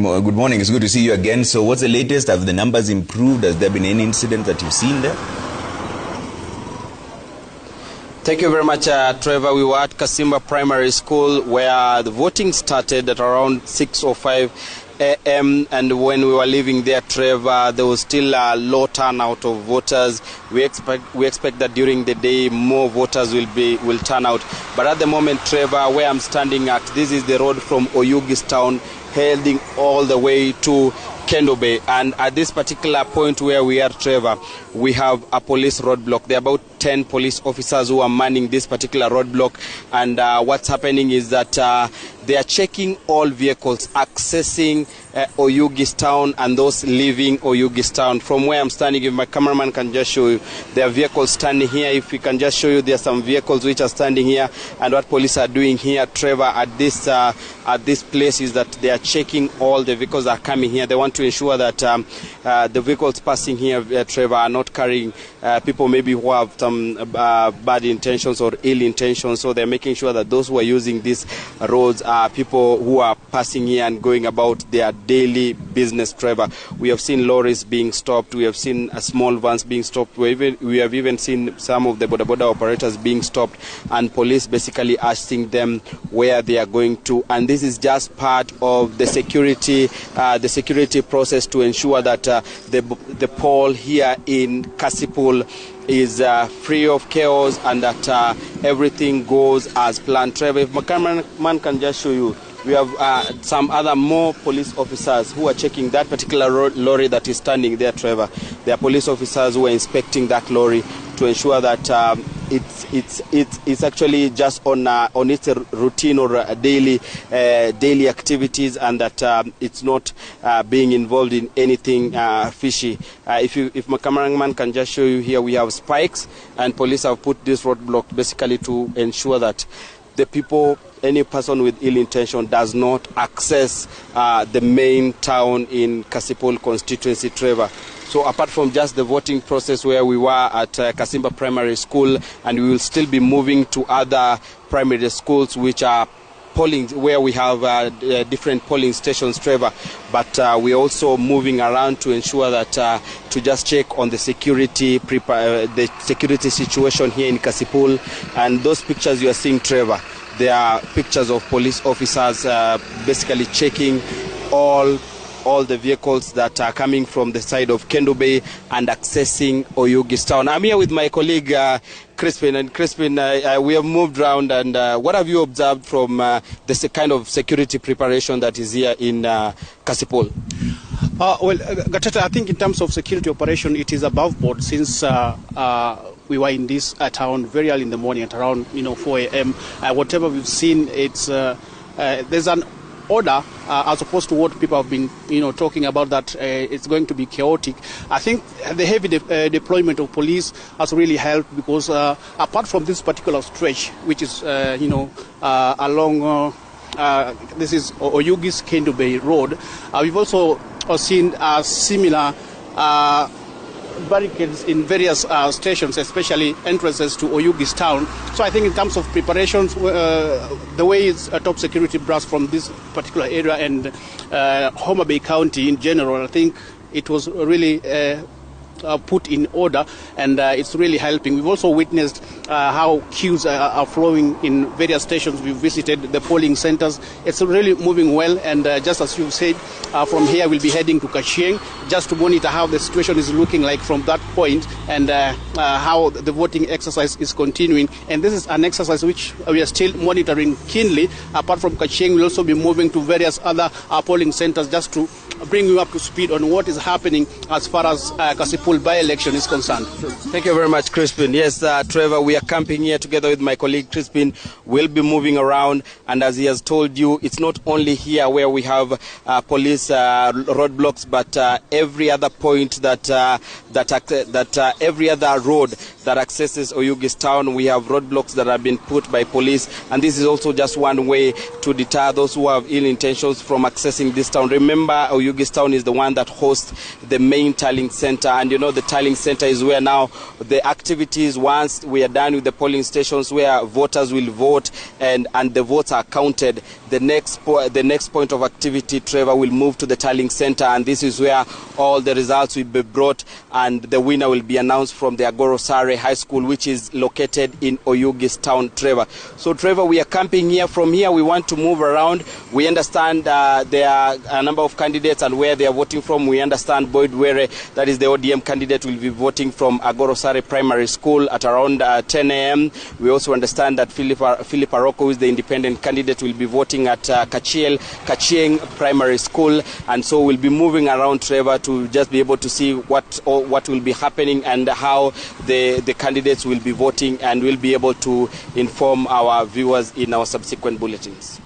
good morning. It's good to see you again. So what's the latest? Have the numbers improved? Has there been any incident that you've seen there? Thank you very much, Trevor. We were at Kasimba Primary School where the voting started at around 6:05 a.m. and when we were leaving there, Trevor, there was still a low turnout of voters. We expect that during the day more voters will turn out. But at the moment, Trevor, where I'm standing at, this is the road from Oyugis town heading all the way to Kendo Bay, and at this particular point where we are, Trevor, we have a police roadblock. There are about 10 police officers who are manning this particular roadblock, and what's happening is that they are checking all vehicles accessing Oyugis town and those leaving Oyugis town. From where I'm standing, if my cameraman can just show you, there are vehicles standing here. If we can just show you, there are some vehicles which are standing here, and what police are doing here, Trevor, at this place is that they are checking all the vehicles that are coming here. They want to ensure that the vehicles passing here, Trevor, are not carrying people maybe who have some bad intentions or ill intentions. So they're making sure that those who are using these roads are people who are passing here and going about their daily business, Trevor. We have seen lorries being stopped. We have seen small vans being stopped. We have even seen some of the boda boda operators being stopped, and police basically asking them where they are going to. And this is just part of the security process to ensure that the poll here in Kaspul is free of chaos and that everything goes as planned. Trevor, if my cameraman can just show you, we have some other more police officers who are checking that particular lorry that is standing there, Trevor. There are police officers who are inspecting that lorry to ensure that it's actually just on its routine or daily activities, and that it's not being involved in anything fishy. If my cameraman can just show you here, we have spikes, and police have put this roadblock basically to ensure that the people, any person with ill intention, does not access the main town in Kaspul constituency, Trevor. So apart from just the voting process where we were at Kasimba Primary School, and we will still be moving to other primary schools which are polling, where we have different polling stations, Trevor. But we're also moving around to ensure that to just check on the security situation here in Kaspul. And those pictures you are seeing, Trevor, they are pictures of police officers basically checking all the vehicles that are coming from the side of Kendo Bay and accessing Oyugis town. I'm here with my colleague Crispin, and Crispin, we have moved around, and what have you observed from the kind of security preparation that is here in Kaspul? Well, Gateta, I think in terms of security operation, it is above board since we were in this town very early in the morning at around 4 a.m. Whatever we've seen, it's there's an order as opposed to what people have been talking about, that it's going to be chaotic. I think the heavy deployment of police has really helped, because apart from this particular stretch, which is along this is Oyugis Kendo Bay Road, we've also seen similar barricades in various stations, especially entrances to Oyugis town. So I think in terms of preparations, the way it's a top security brass from this particular area and Homa Bay County in general, I think it was really put in order, and it's really helping. We've also witnessed how queues are flowing in various stations. We've visited the polling centers. It's really moving well, and just as you said, from here we'll be heading to Kachieng just to monitor how the situation is looking like from that point, and how the voting exercise is continuing. And this is an exercise which we are still monitoring keenly. Apart from Kachieng, we'll also be moving to various other polling centers just to bring you up to speed on what is happening as far as Kaspul by-election is concerned. Thank you very much, Crispin. Yes, Trevor, we are camping here together with my colleague Crispin. We'll be moving around, and as he has told you, it's not only here where we have police roadblocks, but every other point that every other road that accesses Oyugis town, we have roadblocks that have been put by police, and this is also just one way to deter those who have ill intentions from accessing this town. Remember, Oyugis town is the one that hosts the main tallying center, and the tallying center is where now the activities, once we are done with the polling stations where voters will vote and the votes are counted, the next point of activity, Trevor, will move to the tallying center, and this is where all the results will be brought and the winner will be announced from the Agorosare High School, which is located in Oyugis town, Trevor. So Trevor, we are camping here. From here we want to move around. We understand there are a number of candidates and where they are voting from. We understand Boyd Were, that is the ODM candidate, will be voting from Agorosare Primary School at around 10 a.m. We also understand that Philip Aroko, who is the independent candidate, will be voting at Kachieng Primary School, and so we'll be moving around, Trevor, to just be able to see what will be happening and how the candidates will be voting, and we'll be able to inform our viewers in our subsequent bulletins.